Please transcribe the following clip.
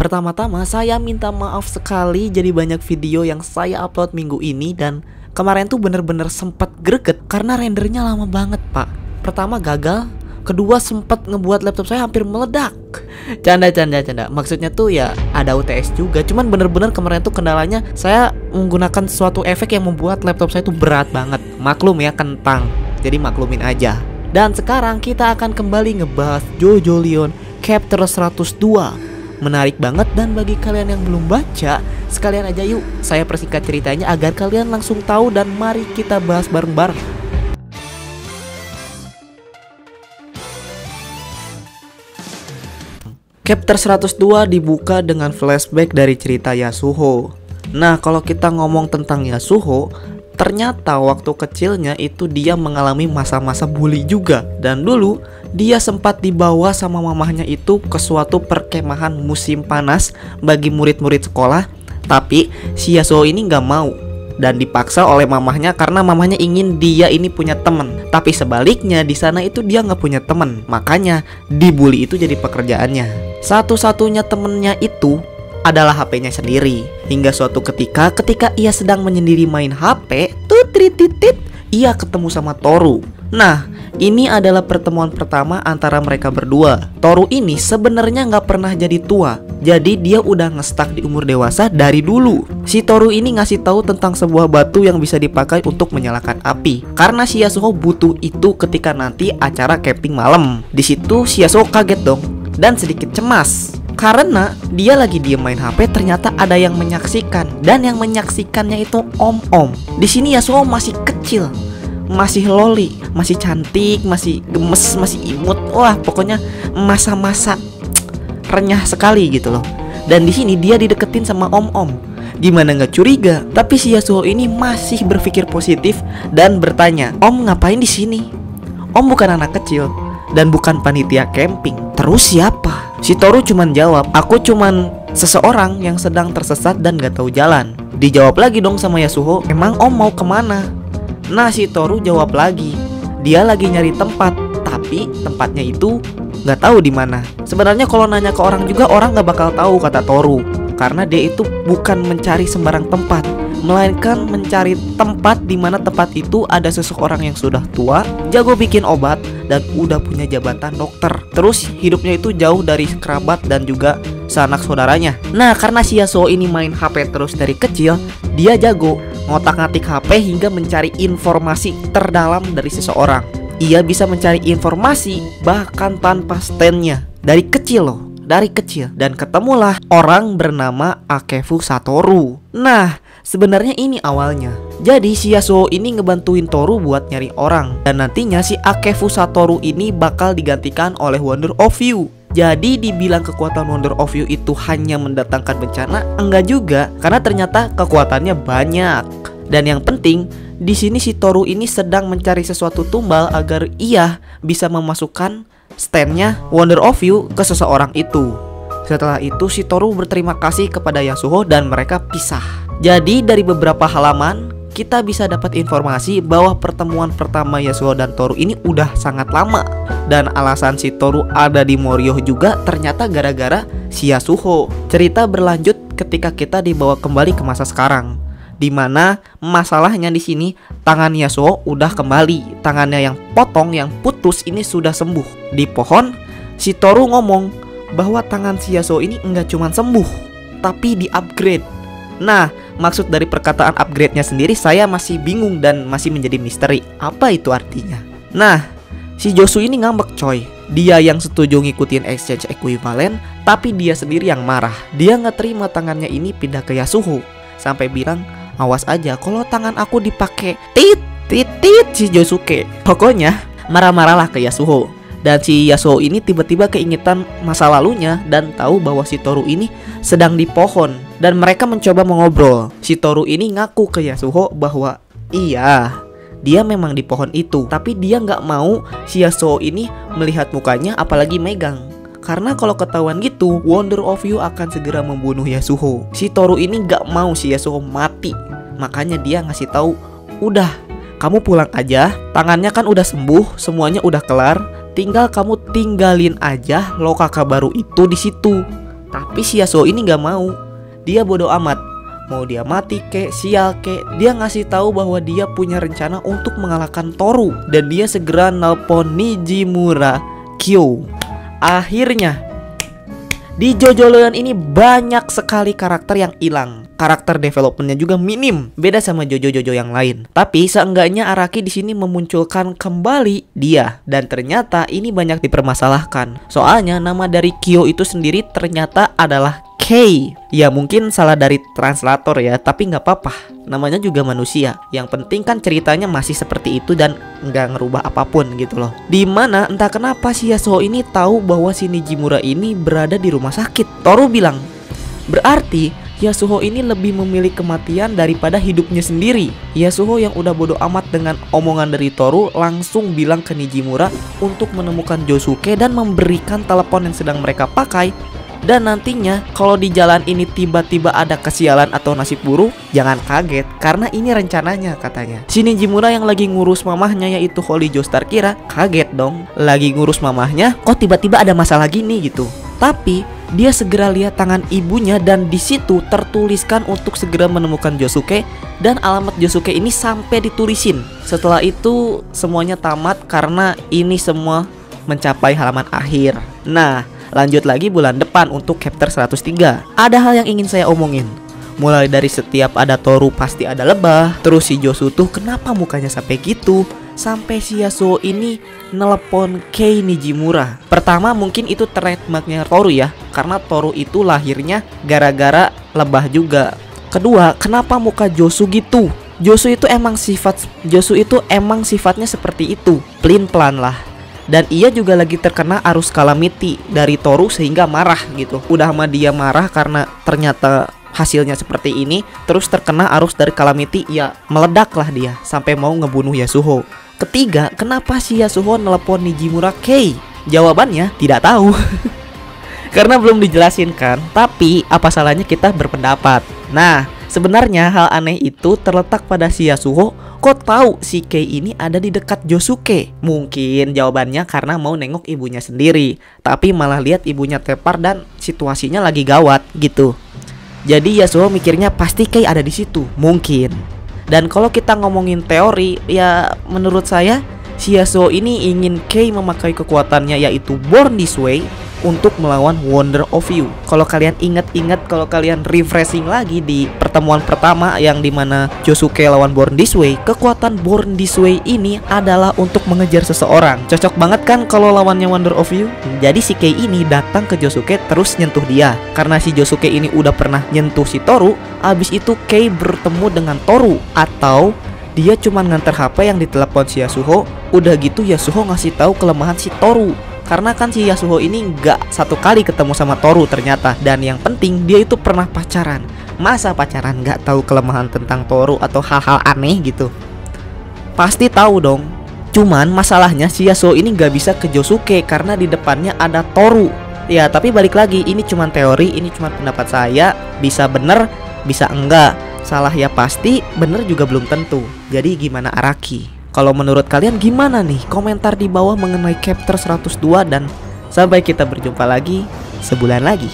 Pertama-tama saya minta maaf sekali, jadi banyak video yang saya upload minggu ini dan kemarin tuh bener-bener sempet greget karena rendernya lama banget pak. Pertama gagal, kedua sempet ngebuat laptop saya hampir meledak. Canda. Maksudnya tuh ya ada UTS juga, cuman bener-bener kemarin tuh kendalanya saya menggunakan suatu efek yang membuat laptop saya tuh berat banget. Maklum ya, kentang, jadi maklumin aja. Dan sekarang kita akan kembali ngebahas JoJo Leon Chapter 102. Menarik banget, dan bagi kalian yang belum baca, sekalian aja yuk saya persingkat ceritanya agar kalian langsung tahu, dan mari kita bahas bareng-bareng. Chapter 102 dibuka dengan flashback dari cerita Yasuho. Nah, kalau kita ngomong tentang Yasuho, ternyata waktu kecilnya itu dia mengalami masa-masa bully juga. Dan dulu dia sempat dibawa sama mamahnya itu ke suatu perkemahan musim panas bagi murid-murid sekolah. Tapi si Yasuho ini gak mau dan dipaksa oleh mamahnya karena mamahnya ingin dia ini punya temen. Tapi sebaliknya di sana itu dia gak punya temen, makanya dibully itu jadi pekerjaannya. Satu-satunya temennya itu adalah HP-nya sendiri. Hingga suatu ketika ia sedang menyendiri main HP, titit, ia ketemu sama Toru. Nah, ini adalah pertemuan pertama antara mereka berdua. Toru ini sebenarnya nggak pernah jadi tua, jadi dia udah ngestak di umur dewasa dari dulu. Si Toru ini ngasih tahu tentang sebuah batu yang bisa dipakai untuk menyalakan api, karena si Yasuho butuh itu ketika nanti acara camping malam. Di situ si Yasuho kaget dong dan sedikit cemas karena dia lagi diem main HP, ternyata ada yang menyaksikan, dan yang menyaksikannya itu om-om. Di sini Yasuho masih kecil, masih loli, masih cantik, masih gemes, masih imut. Wah, pokoknya masa-masa renyah sekali gitu loh. Dan di sini dia dideketin sama om-om. Gimana nggak curiga? Tapi si Yasuho ini masih berpikir positif dan bertanya, "Om ngapain di sini? Om bukan anak kecil dan bukan panitia camping. Terus siapa?" Si Toru cuman jawab, "Aku cuman seseorang yang sedang tersesat dan gak tahu jalan." Dijawab lagi dong sama Yasuho, "Emang om mau kemana?" Nah, si Toru jawab lagi, dia lagi nyari tempat, tapi tempatnya itu gak tahu di mana. Sebenarnya kalau nanya ke orang juga orang gak bakal tahu, kata Toru, karena dia itu bukan mencari sembarang tempat, melainkan mencari tempat di mana tempat itu ada seseorang yang sudah tua, jago bikin obat, dan udah punya jabatan dokter. Terus hidupnya itu jauh dari kerabat dan juga sanak saudaranya. Nah, karena si Yasuho ini main HP terus dari kecil, dia jago ngotak-ngatik HP hingga mencari informasi terdalam dari seseorang. Ia bisa mencari informasi bahkan tanpa stand-nya. Dari kecil loh, dari kecil. Dan ketemulah orang bernama Akefu Satoru. Nah, sebenarnya ini awalnya. Jadi si Yasuho ini ngebantuin Toru buat nyari orang, dan nantinya si Akefu Satoru ini bakal digantikan oleh Wonder of You. Jadi dibilang kekuatan Wonder of You itu hanya mendatangkan bencana, enggak juga, karena ternyata kekuatannya banyak. Dan yang penting di sini si Toru ini sedang mencari sesuatu tumbal agar ia bisa memasukkan stand-nya Wonder of You ke seseorang itu. Setelah itu si Toru berterima kasih kepada Yasuho dan mereka pisah. Jadi dari beberapa halaman kita bisa dapat informasi bahwa pertemuan pertama Yasuho dan Toru ini udah sangat lama. Dan alasan si Toru ada di Morioh juga ternyata gara-gara si Yasuho. Cerita berlanjut ketika kita dibawa kembali ke masa sekarang, dimana masalahnya di sini tangan Yasuho udah kembali. Tangannya yang potong, yang putus ini sudah sembuh. Di pohon si Toru ngomong bahwa tangan si Yasuho ini enggak cuma sembuh, tapi di-upgrade. Nah, maksud dari perkataan upgrade-nya sendiri saya masih bingung dan masih menjadi misteri. Apa itu artinya? Nah, si Josu ini ngambek coy. Dia yang setuju ngikutin exchange equivalent, tapi dia sendiri yang marah. Dia nggak terima tangannya ini pindah ke Yasuho, sampai bilang, "Awas aja kalau tangan aku dipakai." Tit si Josuke. Pokoknya marah-marahlah ke Yasuho. Dan si Yasuho ini tiba-tiba keingetan masa lalunya dan tahu bahwa si Toru ini sedang di pohon. Dan mereka mencoba mengobrol. Si Toru ini ngaku ke Yasuho bahwa iya, dia memang di pohon itu, tapi dia nggak mau si Yasuho ini melihat mukanya apalagi megang. Karena kalau ketahuan gitu, Wonder of You akan segera membunuh Yasuho. Si Toru ini nggak mau si Yasuho mati. Makanya dia ngasih tahu, "Udah, kamu pulang aja. Tangannya kan udah sembuh, semuanya udah kelar. Tinggal kamu tinggalin aja Lokaka baru itu di situ." Tapi si Yasuo ini gak mau. Dia bodoh amat. Mau dia mati kek, sial kek, dia ngasih tahu bahwa dia punya rencana untuk mengalahkan Toru. Dan dia segera nelpon Nijimura Kyo. Akhirnya di JoJo Leon ini banyak sekali karakter yang hilang. Karakter developmentnya juga minim, beda sama JoJo yang lain. Tapi seenggaknya Araki di sini memunculkan kembali dia, dan ternyata ini banyak dipermasalahkan. Soalnya nama dari Kyo itu sendiri ternyata adalah Kei. Ya mungkin salah dari translator ya, tapi nggak apa-apa. Namanya juga manusia. Yang penting kan ceritanya masih seperti itu dan nggak ngerubah apapun gitu loh. Dimana entah kenapa si Yasuo ini tahu bahwa si Nijimura ini berada di rumah sakit. Toru bilang, berarti Yasuo ini lebih memilih kematian daripada hidupnya sendiri. Yasuo yang udah bodoh amat dengan omongan dari Toru langsung bilang ke Nijimura untuk menemukan Josuke dan memberikan telepon yang sedang mereka pakai. Dan nantinya kalau di jalan ini tiba-tiba ada kesialan atau nasib buruk, jangan kaget karena ini rencananya katanya. Si Nijimura yang lagi ngurus mamahnya yaitu Holy Joestar Kira kaget dong. Lagi ngurus mamahnya kok tiba-tiba ada masalah gini gitu. Tapi dia segera lihat tangan ibunya dan di situ tertuliskan untuk segera menemukan Josuke dan alamat Josuke ini sampai ditulisin. Setelah itu semuanya tamat karena ini semua mencapai halaman akhir. Nah, lanjut lagi bulan depan untuk chapter 103. Ada hal yang ingin saya omongin. Mulai dari setiap ada Toru pasti ada lebah. Terus si Josu tuh kenapa mukanya sampai gitu. Sampai si Yasuo ini nelepon Kei Nijimura. Pertama mungkin itu trademarknya Toru ya, karena Toru itu lahirnya gara-gara lebah juga. Kedua, kenapa muka Josu gitu? Josu itu emang sifatnya seperti itu, pelin-pelan lah. Dan ia juga lagi terkena arus calamity dari Toru sehingga marah gitu. Udah mah dia marah karena ternyata hasilnya seperti ini, terus terkena arus dari calamity, ya meledak lah dia sampai mau ngebunuh Yasuo. Ketiga, kenapa si Yasuo nelpon Nijimura Kei? Jawabannya tidak tahu. Karena belum dijelasin kan. Tapi apa salahnya kita berpendapat. Nah, sebenarnya hal aneh itu terletak pada si Yasuo. Kok tahu si Kei ini ada di dekat Josuke? Mungkin jawabannya karena mau nengok ibunya sendiri, tapi malah lihat ibunya tepar dan situasinya lagi gawat gitu. Jadi Yasuo mikirnya pasti Kei ada di situ, mungkin. Dan kalau kita ngomongin teori, ya menurut saya si Yasuo ini ingin Kei memakai kekuatannya yaitu Born This Way untuk melawan Wonder of You. Kalau kalian ingat-ingat, kalau kalian refreshing lagi di pertemuan pertama yang dimana Josuke lawan Born This Way, kekuatan Born This Way ini adalah untuk mengejar seseorang. Cocok banget kan kalau lawannya Wonder of You? Jadi si Kei ini datang ke Josuke terus nyentuh dia. Karena si Josuke ini udah pernah nyentuh si Toru, abis itu Kei bertemu dengan Toru. Atau dia cuma nganter HP yang ditelepon si Yasuo. Udah gitu Yasuo ngasih tahu kelemahan si Toru. Karena kan si Yasuo ini nggak satu kali ketemu sama Toru ternyata. Dan yang penting dia itu pernah pacaran. Masa pacaran nggak tahu kelemahan tentang Toru atau hal-hal aneh gitu? Pasti tahu dong. Cuman masalahnya si Yasuo ini nggak bisa ke Josuke karena di depannya ada Toru. Ya tapi balik lagi, ini cuma teori, ini cuma pendapat saya. Bisa bener, bisa enggak. Salah ya pasti, bener juga belum tentu. Jadi gimana Araki? Kalau menurut kalian gimana nih? Komentar di bawah mengenai chapter 102 dan sampai kita berjumpa lagi sebulan lagi.